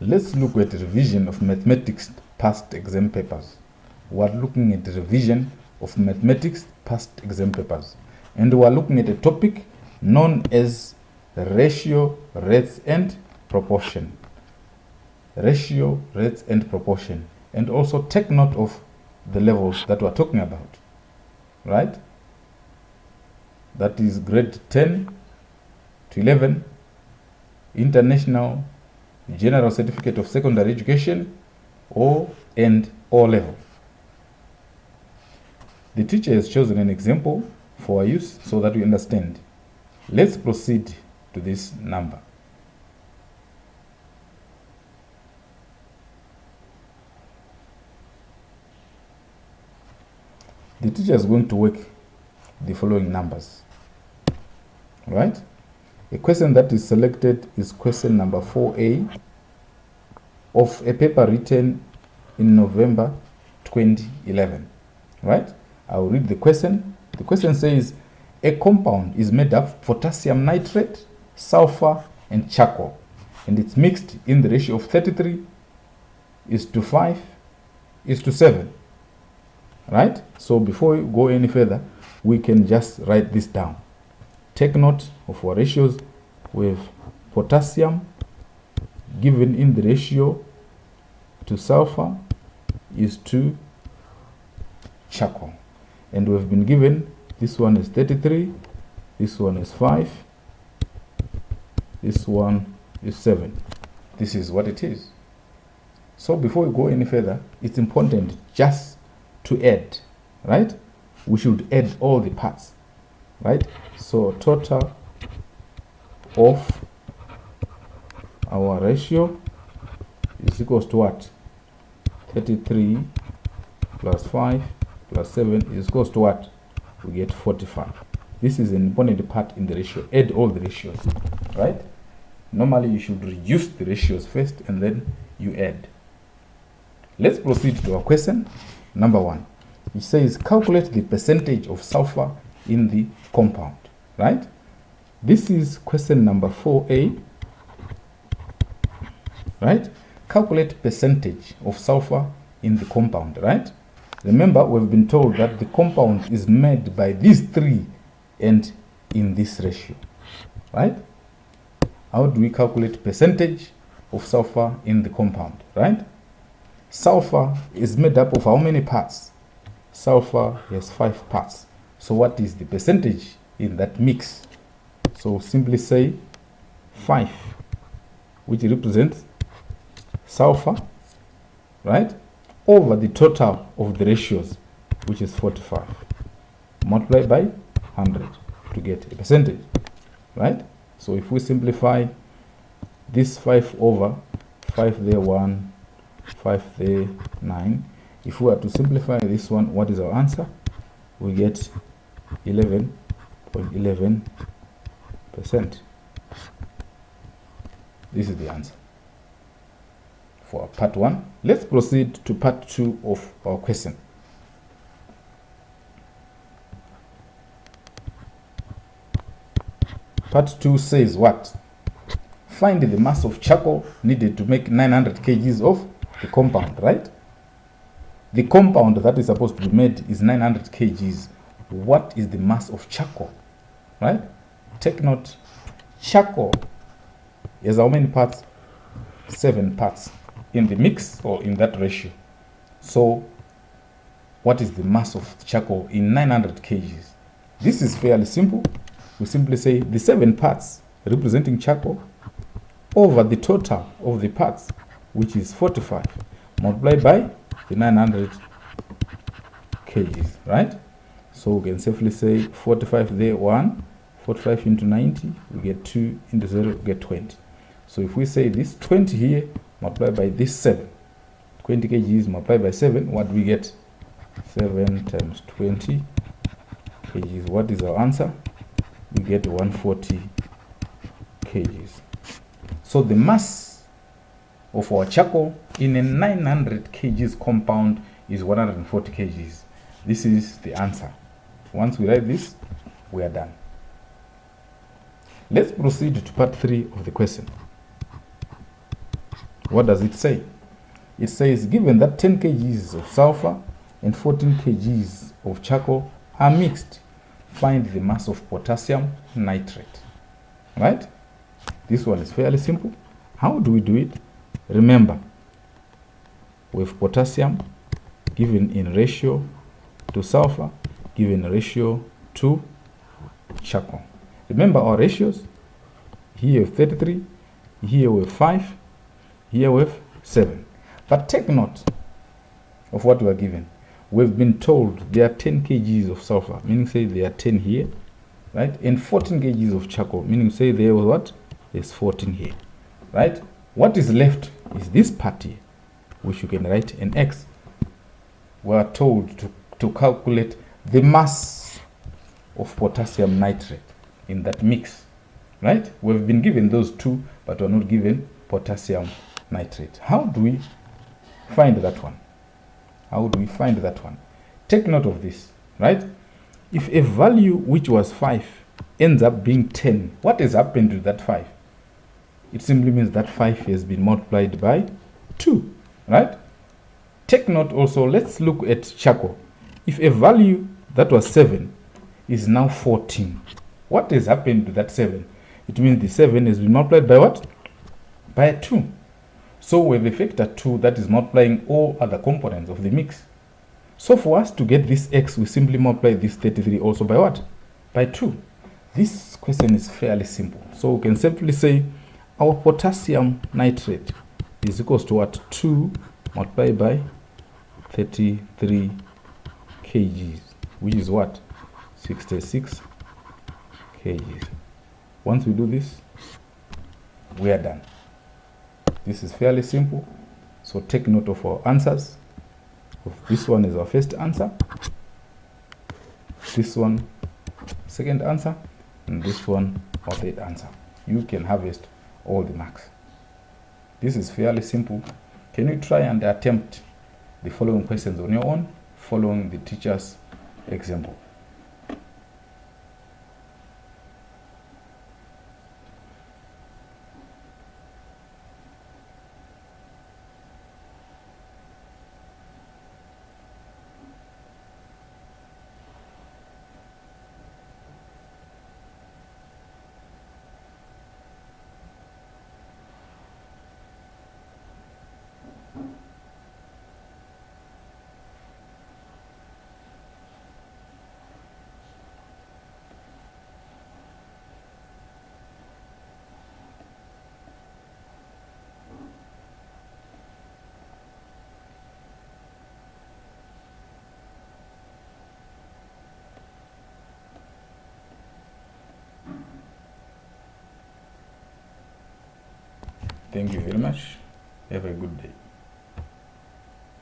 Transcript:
Let's look at revision of mathematics past exam papers. We are looking at revision of mathematics past exam papers. And we are looking at a topic known as ratio, rates, and proportion. Ratio, rates, and proportion. And also take note of the levels that we're talking about. Right? That is grade 10 to 11, international, general certificate of secondary education, and O level. The teacher has chosen an example for our use so that we understand. Let's proceed to this number. The teacher is going to work the following numbers. Right? A question that is selected is question number 4A of a paper written in November 2011. Right? I'll read the question. The question says, a compound is made up of potassium nitrate, sulfur, and charcoal, and it's mixed in the ratio of 33:5:7. Right? So before we go any further, we can just write this down. Take note of our ratios with potassium given in the ratio to sulfur is to charcoal. And we've been given this one is 33, this one is 5, this one is 7. This is what it is. So before we go any further, it's important just to add, right? We should add all the parts, right? So total of our ratio is equals to what? 33 plus 5 plus 7 is equals to what? We get 45. This is an important part in the ratio. Add all the ratios, right? Normally you should reduce the ratios first and then you add. Let's proceed to our question. Number 1. It says calculate the percentage of sulfur in the compound, right? This is question number 4A, right? Calculate percentage of sulfur in the compound, right? Remember, we've been told that the compound is made by these three and in this ratio, right? How do we calculate percentage of sulfur in the compound, right? Sulfur is made up of how many parts? Sulfur has 5 parts. So what is the percentage in that mix? So simply say 5, which represents sulfur, right? Over the total of the ratios, which is 45. Multiply by 100 to get a percentage, right? So if we simplify this 5 over 5 there 1, 5 there 9. If we are to simplify this one, what is our answer? We get 11.11%. This is the answer for part 1. Let's proceed to part 2 of our question. Part 2 says what? Find the mass of charcoal needed to make 900 kgs of the compound, right? The compound that is supposed to be made is 900 kgs. What is the mass of charcoal, right? Take note, charcoal has how many parts? 7 parts in the mix or in that ratio. So what is the mass of charcoal in 900 kgs? This is fairly simple. We simply say the 7 parts representing charcoal over the total of the parts, which is 45, multiplied by the 900 kgs, right? So we can safely say 45 there 1, 45 into 90, we get 2 into 0, we get 20. So if we say this 20 here, multiplied by this 7, 20 kgs multiplied by 7, what do we get? 7 times 20 kgs. What is our answer? We get 140 kgs. So the mass of our charcoal in a 900 kgs compound is 140 kgs. This is the answer. Once we write this, we are done. Let's proceed to part 3 of the question. What does it say? It says, given that 10 kgs of sulfur and 14 kgs of charcoal are mixed, find the mass of potassium nitrate. Right? This one is fairly simple. How do we do it? Remember, with potassium given in ratio to sulfur, given ratio to charcoal. Remember our ratios? Here with 33, here with 5, here with 7. But take note of what we are given. We've been told there are 10 kgs of sulfur, meaning say there are 10 here, right? And 14 kgs of charcoal, meaning say there was what? There's 14 here, right? What is left is this part here, which you can write an X. We are told to calculate the mass of potassium nitrate in that mix, right? We've been given those two, but we're not given potassium nitrate. How do we find that one? How do we find that one? Take note of this, right? If a value which was 5 ends up being 10, what has happened to that 5? It simply means that 5 has been multiplied by 2, right? Take note also, let's look at charcoal. If a value that was 7 is now 14, what has happened to that 7? It means the 7 has been multiplied by what? By 2. So we have a factor 2 that is multiplying all other components of the mix. So for us to get this X, we simply multiply this 33 also by what? By 2. This question is fairly simple. So we can simply say our potassium nitrate is equals to what? 2 multiplied by 33 kgs, which is what? 66 kgs. Once we do this, we are done. This is fairly simple. So take note of our answers. This one is our first answer. This one, second answer. And this one, our third answer. You can harvest all the marks. This is fairly simple. Can you try and attempt the following questions on your own, following the teacher's example? Thank you very much. Have a good day.